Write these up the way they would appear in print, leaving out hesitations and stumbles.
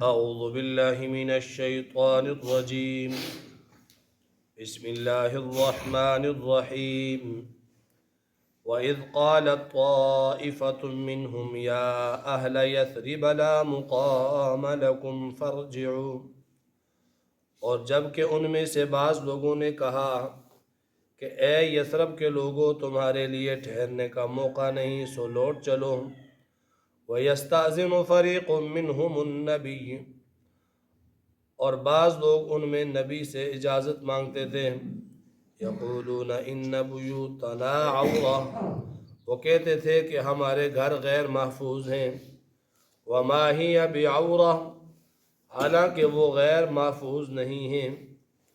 أعوذ بالله من الشيطان الرجيم بسم الله الرحمن الرحيم وإذ قالت طائفة منهم يا أهل يثرب لا مقام لكم فارجعوا، اور جب کہ ان میں سے بعض لوگوں نے کہا کہ اے یثرب کے لوگوں، تمہارے لیے ٹھہرنے کا موقع نہیں، سو لوٹ چلو۔ وَيَسْتَأْذِنُ فَرِيقٌ مِّنْهُمُ النَّبِيَّ، اور بعض لوگ ان میں نبی سے اجازت مانگتے تھے۔ يَقُولُونَ إِنَّ بُيُوتَنَا عَوْرَةٌ، وہ کہتے تھے کہ ہمارے گھر غیر محفوظ ہیں۔ وَمَا هِيَ بِعَوْرَةٍ، حالانکہ وہ غیر محفوظ نہیں ہیں۔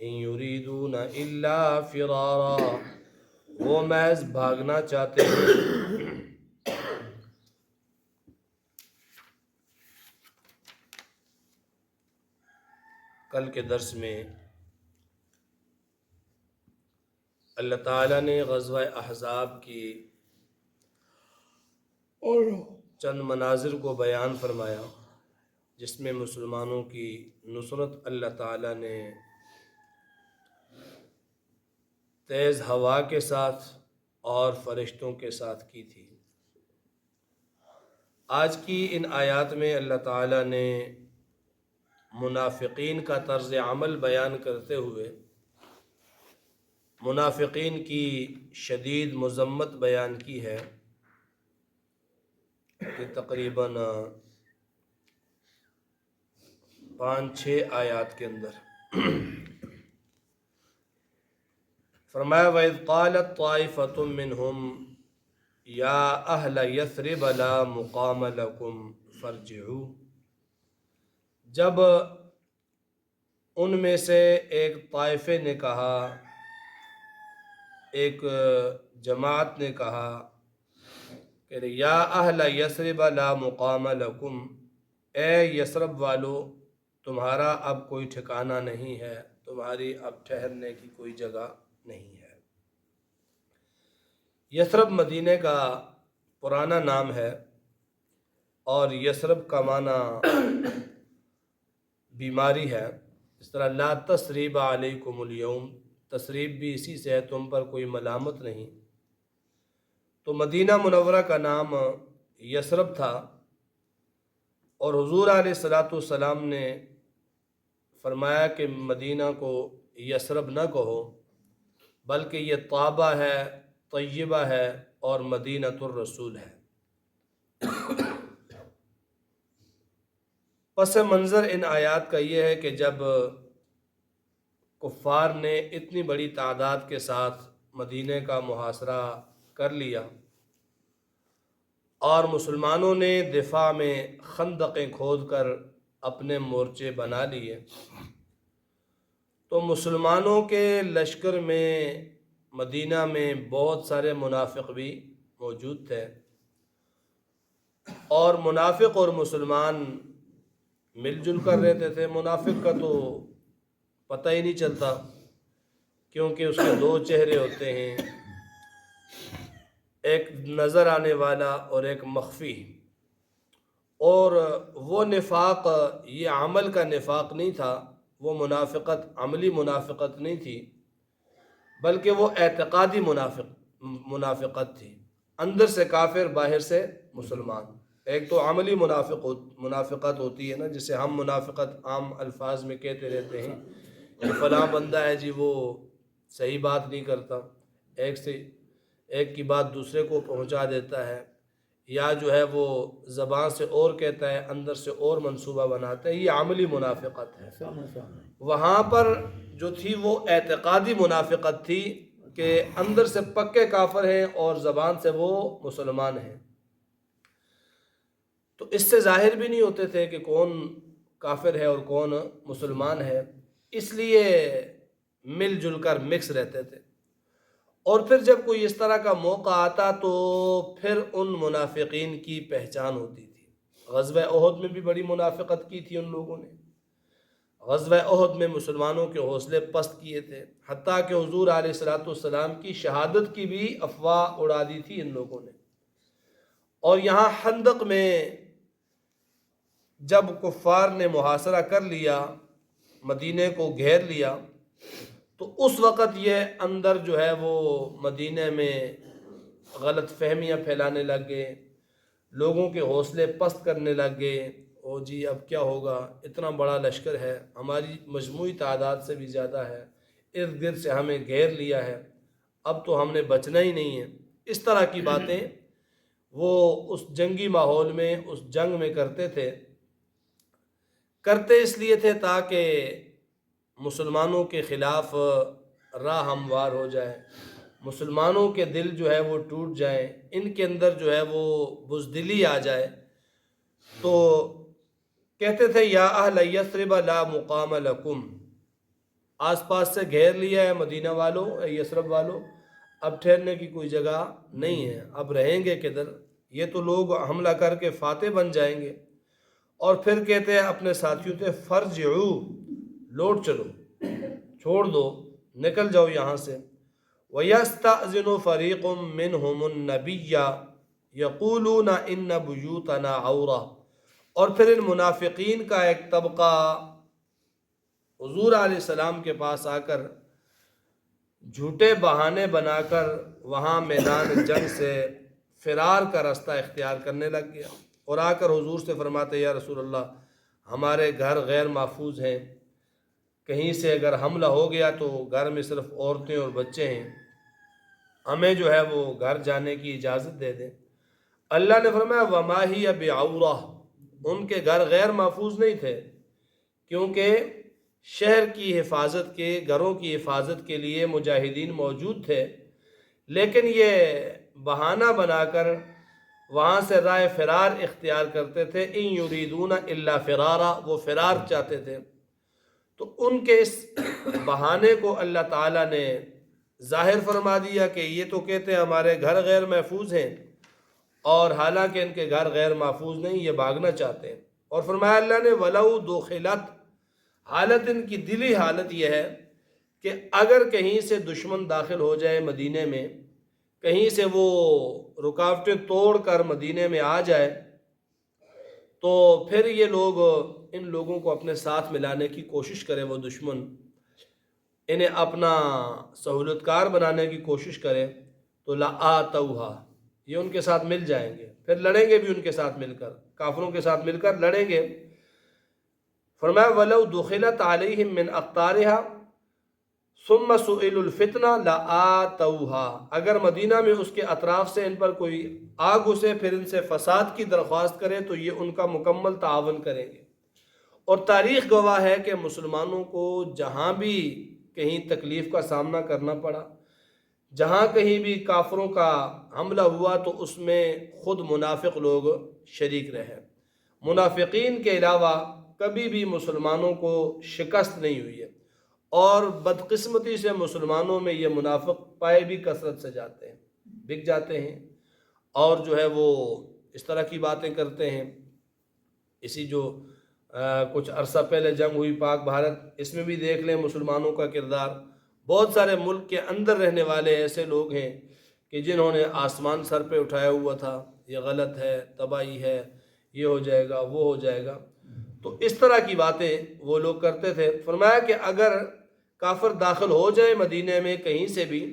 إِن يُرِيدُونَ إِلَّا فِرَارًا، وہ محض بھاگنا چاہتے ہیں۔ کل کے درس میں اللہ تعالیٰ نے غزوہ احزاب کی چند مناظر کو بیان فرمایا، جس میں مسلمانوں کی نصرت اللہ تعالیٰ نے تیز ہوا کے ساتھ اور فرشتوں کے ساتھ کی تھی۔ آج کی ان آیات میں اللہ تعالیٰ نے منافقین کا طرز عمل بیان کرتے ہوئے منافقین کی شدید مذمت بیان کی ہے کہ تقریباً 5-6 آیات کے اندر فرمایا وَإِذْ قَالَتْ طَائِفَةٌ مِّنْهُمْ يَا أَهْلَ يَثْرِبَ لَا مُقَامَ لَكُمْ فَارْجِعُوا، جب ان میں سے ایک طائفے نے کہا، ایک جماعت نے کہا کہ یا اہل یثرب لا مقام لکم، اے یثرب والو، تمہارا اب کوئی ٹھکانہ نہیں ہے، تمہاری اب ٹھہرنے کی کوئی جگہ نہیں ہے۔ یثرب مدینے کا پرانا نام ہے، اور یثرب کا معنی بیماری ہے۔ اس طرح لا تثریب علیکم اليوم، تثریب بھی اسی سے ہے، تم پر کوئی ملامت نہیں۔ تو مدینہ منورہ کا نام یثرب تھا، اور حضور علیہ السلام نے فرمایا کہ مدینہ کو یثرب نہ کہو، بلکہ یہ طابہ ہے، طیبہ ہے، اور مدینۃ الرسول ہے۔ پس منظر ان آیات کا یہ ہے کہ جب کفار نے اتنی بڑی تعداد کے ساتھ مدینے کا محاصرہ کر لیا اور مسلمانوں نے دفاع میں خندقیں کھود کر اپنے مورچے بنا لیے، تو مسلمانوں کے لشکر میں مدینہ میں بہت سارے منافق بھی موجود تھے، اور منافق اور مسلمان مل جل کر رہتے تھے۔ منافق کا تو پتہ ہی نہیں چلتا، کیونکہ اس کے 2 چہرے ہوتے ہیں، ایک نظر آنے والا اور ایک مخفی، اور وہ نفاق یہ عمل کا نفاق نہیں تھا، وہ منافقت عملی منافقت نہیں تھی، بلکہ وہ اعتقادی منافقت تھی، اندر سے کافر باہر سے مسلمان۔ ایک تو عملی منافقت ہوتی ہے نا، جسے ہم منافقت عام الفاظ میں کہتے رہتے ہیں کہ فلاں بندہ ہے جی وہ صحیح بات نہیں کرتا، ایک کی بات دوسرے کو پہنچا دیتا ہے، یا جو ہے وہ زبان سے اور کہتا ہے اندر سے اور منصوبہ بناتا ہے، یہ عملی منافقت ہے۔ وہاں پر جو تھی وہ اعتقادی منافقت تھی کہ اندر سے پکے کافر ہیں اور زبان سے وہ مسلمان ہیں، تو اس سے ظاہر بھی نہیں ہوتے تھے کہ کون کافر ہے اور کون مسلمان ہے، اس لیے مل جل کر مکس رہتے تھے۔ اور پھر جب کوئی اس طرح کا موقع آتا تو پھر ان منافقین کی پہچان ہوتی تھی۔ غزوہ احد میں بھی بڑی منافقت کی تھی ان لوگوں نے۔ غزوہ احد میں مسلمانوں کے حوصلے پست کیے تھے، حتیٰ کہ حضور علیہ السلام کی شہادت کی بھی افواہ اڑا دی تھی ان لوگوں نے۔ اور یہاں خندق میں جب کفار نے محاصرہ کر لیا، مدینے کو گھیر لیا، تو اس وقت یہ اندر جو ہے وہ مدینے میں غلط فہمیاں پھیلانے لگ گئے، لوگوں کے حوصلے پست کرنے لگ گئے۔ او جی اب کیا ہوگا، اتنا بڑا لشکر ہے، ہماری مجموعی تعداد سے بھی زیادہ ہے، ارد گرد سے ہمیں گھیر لیا ہے، اب تو ہم نے بچنا ہی نہیں ہے۔ اس طرح کی باتیں وہ اس جنگی ماحول میں، اس جنگ میں کرتے تھے۔ کرتے اس لیے تھے تاکہ مسلمانوں کے خلاف راہ ہموار ہو جائے، مسلمانوں کے دل جو ہے وہ ٹوٹ جائیں، ان کے اندر جو ہے وہ بزدلی آ جائے۔ تو کہتے تھے یا اہل یثرب لا مقام لکم، آس پاس سے گھیر لیا ہے مدینہ والوں، اے یثرب والوں، اب ٹھہرنے کی کوئی جگہ نہیں ہے، اب رہیں گے کدھر، یہ تو لوگ حملہ کر کے فاتح بن جائیں گے۔ اور پھر کہتے ہیں اپنے ساتھیوں سے فرجعو، لوٹ چلو، چھوڑ دو، نکل جاؤ یہاں سے۔ وَيَسْتَأْذِنُ فَرِيقٌ مِّنْهُمُ النَّبِيَّ يَقُولُونَ إِنَّ بُيُوتَنَا عَوْرَةٌ، اور پھر ان منافقین کا ایک طبقہ حضور علیہ السلام کے پاس آ کر جھوٹے بہانے بنا کر وہاں میدان جنگ سے فرار کا راستہ اختیار کرنے لگ گیا، اور آ کر حضور سے فرماتے یا رسول اللہ ہمارے گھر غیر محفوظ ہیں، کہیں سے اگر حملہ ہو گیا تو گھر میں صرف عورتیں اور بچے ہیں، ہمیں جو ہے وہ گھر جانے کی اجازت دے دیں۔ اللہ نے فرمایا وما ہی بعورہ، ان کے گھر غیر محفوظ نہیں تھے، کیونکہ شہر کی حفاظت کے، گھروں کی حفاظت کے لیے مجاہدین موجود تھے، لیکن یہ بہانہ بنا کر وہاں سے راہ فرار اختیار کرتے تھے۔ ان یریدون الا فرارا، وہ فرار چاہتے تھے۔ تو ان کے اس بہانے کو اللہ تعالیٰ نے ظاہر فرما دیا کہ یہ تو کہتے ہیں ہمارے گھر غیر محفوظ ہیں، اور حالانکہ ان کے گھر غیر محفوظ نہیں، یہ بھاگنا چاہتے ہیں۔ اور فرمایا اللہ نے وَلَوْ دُخِلَتْ، حالت ان کی دلی حالت یہ ہے کہ اگر کہیں سے دشمن داخل ہو جائے مدینے میں، کہیں سے وہ رکاوٹیں توڑ کر مدینے میں آ جائے، تو پھر یہ لوگ ان لوگوں کو اپنے ساتھ ملانے کی کوشش کرے، وہ دشمن انہیں اپنا سہولت کار بنانے کی کوشش کرے، تو لَآتَوْهَا، یہ ان کے ساتھ مل جائیں گے، پھر لڑیں گے بھی ان کے ساتھ مل کر، کافروں کے ساتھ مل کر لڑیں گے۔ فرمایا وَلَوْ دُخِلَتْ عَلَيْهِمْ مِنْ أَقْطَارِهَا ثُمَّ سُئِلُوا الْفِتْنَةَ لَآتَوْهَا، اگر مدینہ میں اس کے اطراف سے ان پر کوئی آگ اسے پھر ان سے فساد کی درخواست کرے تو یہ ان کا مکمل تعاون کریں گے۔ اور تاریخ گواہ ہے کہ مسلمانوں کو جہاں بھی کہیں تکلیف کا سامنا کرنا پڑا، جہاں کہیں بھی کافروں کا حملہ ہوا، تو اس میں خود منافق لوگ شریک رہے۔ منافقین کے علاوہ کبھی بھی مسلمانوں کو شکست نہیں ہوئی ہے، اور بدقسمتی سے مسلمانوں میں یہ منافق پائے بھی کثرت سے جاتے ہیں، بک جاتے ہیں، اور جو ہے وہ اس طرح کی باتیں کرتے ہیں۔ اسی جو کچھ عرصہ پہلے جنگ ہوئی پاک بھارت، اس میں بھی دیکھ لیں مسلمانوں کا کردار۔ بہت سارے ملک کے اندر رہنے والے ایسے لوگ ہیں کہ جنہوں نے آسمان سر پہ اٹھایا ہوا تھا، یہ غلط ہے، تباہی ہے، یہ ہو جائے گا، وہ ہو جائے گا، تو اس طرح کی باتیں وہ لوگ کرتے تھے۔ فرمایا کہ اگر کافر داخل ہو جائے مدینے میں کہیں سے بھی،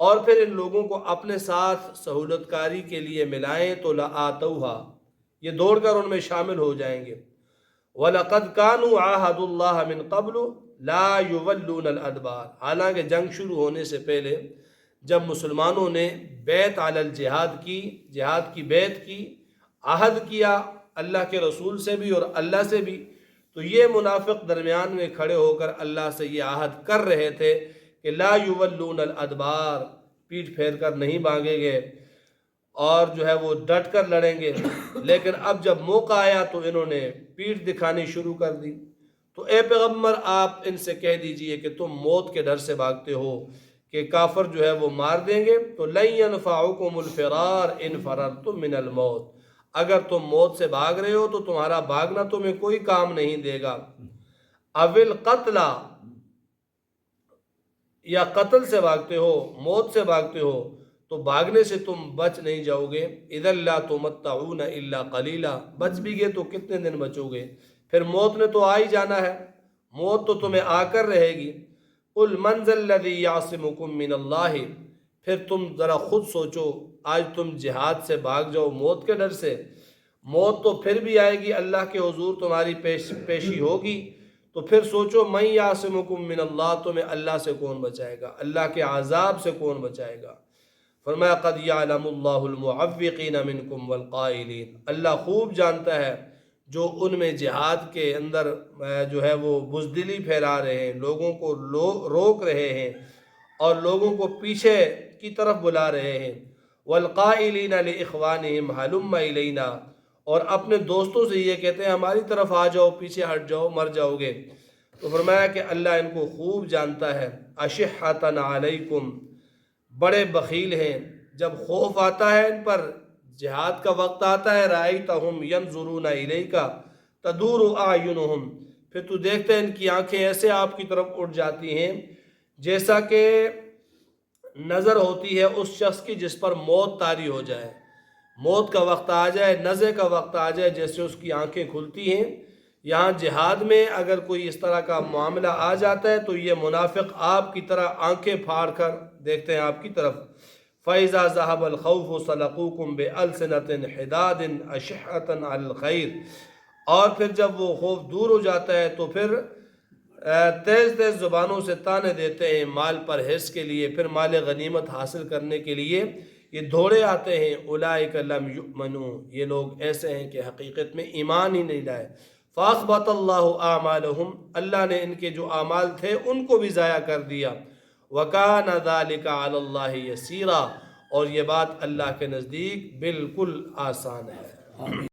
اور پھر ان لوگوں کو اپنے ساتھ سہولت کاری کے لیے ملائیں تو لآتوها، یہ دوڑ کر ان میں شامل ہو جائیں گے۔ وَلَقَدْ كَانُوا عَاهَدُوا اللَّهَ مِنْ قَبْلُ لَا يُوَلُّونَ الْأَدْبَارَ، حالانکہ جنگ شروع ہونے سے پہلے جب مسلمانوں نے بیعت علی الجہاد کی، جہاد کی بیعت کی، عہد کیا اللہ کے رسول سے بھی اور اللہ سے بھی، تو یہ منافق درمیان میں کھڑے ہو کر اللہ سے یہ عہد کر رہے تھے کہ لا یولون الادبار، پیٹھ پھیر کر نہیں بھاگیں گے، اور جو ہے وہ ڈٹ کر لڑیں گے۔ لیکن اب جب موقع آیا تو انہوں نے پیٹھ دکھانی شروع کر دی۔ تو اے پیغمبر آپ ان سے کہہ دیجئے کہ تم موت کے ڈر سے بھاگتے ہو کہ کافر جو ہے وہ مار دیں گے، تو لن ينفعكم الفرار ان فررتم من الموت، اگر تم موت سے بھاگ رہے ہو تو تمہارا بھاگنا تمہیں کوئی کام نہیں دے گا۔ اول قتل، یا قتل سے بھاگتے ہو، موت سے بھاگتے ہو، تو بھاگنے سے تم بچ نہیں جاؤ گے. اذا لا تمتعون الا قلیلا، بچ بھی گئے تو کتنے دن بچو گے؟ پھر موت نے تو آ ہی جانا ہے، موت تو تمہیں آ کر رہے گی. قل من ذا الذی یعصمکم من اللہ، پھر تم ذرا خود سوچو، آج تم جہاد سے بھاگ جاؤ موت کے ڈر سے، موت تو پھر بھی آئے گی، اللہ کے حضور تمہاری پیشی ہوگی، تو پھر سوچو من یعصمکم من اللہ، تمہیں اللہ سے کون بچائے گا، اللہ کے عذاب سے کون بچائے گا؟ فرمایا قد یعلم اللہ المعوقین منکم والقائلین، اللہ خوب جانتا ہے جو ان میں جہاد کے اندر جو ہے وہ بزدلی پھیلا رہے ہیں، لوگوں کو روک رہے ہیں اور لوگوں کو پیچھے کی طرف بلا رہے ہیں. والقائلین لاخوانہم ہلم الینا، اور اپنے دوستوں سے یہ کہتے ہیں ہماری طرف آ جاؤ، پیچھے ہٹ جاؤ، مر جاؤ گے. تو فرمایا کہ اللہ ان کو خوب جانتا ہے. اشحۃ علیکم، بڑے بخیل ہیں، جب خوف آتا ہے ان پر، جہاد کا وقت آتا ہے، رأیتہم ینظرون الیک تدور اعینہم، پھر تو دیکھتے ہیں ان کی آنکھیں ایسے آپ کی طرف اٹھ جاتی ہیں جیسا کہ نظر ہوتی ہے اس شخص کی جس پر موت طاری ہو جائے، موت کا وقت آ جائے، نزع کا وقت آ جائے، جیسے اس کی آنکھیں کھلتی ہیں. یہاں جہاد میں اگر کوئی اس طرح کا معاملہ آ جاتا ہے تو یہ منافق آپ کی طرح آنکھیں پھاڑ کر دیکھتے ہیں آپ کی طرف. فَإِذَا ذَهَبَ الْخَوْفُ صَلَقُوكُمْ بِأَلْسِنَةٍ حِدَادٍ أَشِحَّةً عَلَى الْخَيْرِ، اور پھر جب وہ خوف دور ہو جاتا ہے تو پھر تیز تیز زبانوں سے طعنے دیتے ہیں مال پر حرص کے لیے، پھر مال غنیمت حاصل کرنے کے لیے یہ دوڑے آتے ہیں. اولئک لم یؤمنوا، یہ لوگ ایسے ہیں کہ حقیقت میں ایمان ہی نہیں لائے. فاثبت اللہ اعمالہم، اللہ نے ان کے جو اعمال تھے ان کو بھی ضائع کر دیا. وکان ذلک علی اللہ یسیرا، اور یہ بات اللہ کے نزدیک بالکل آسان ہے.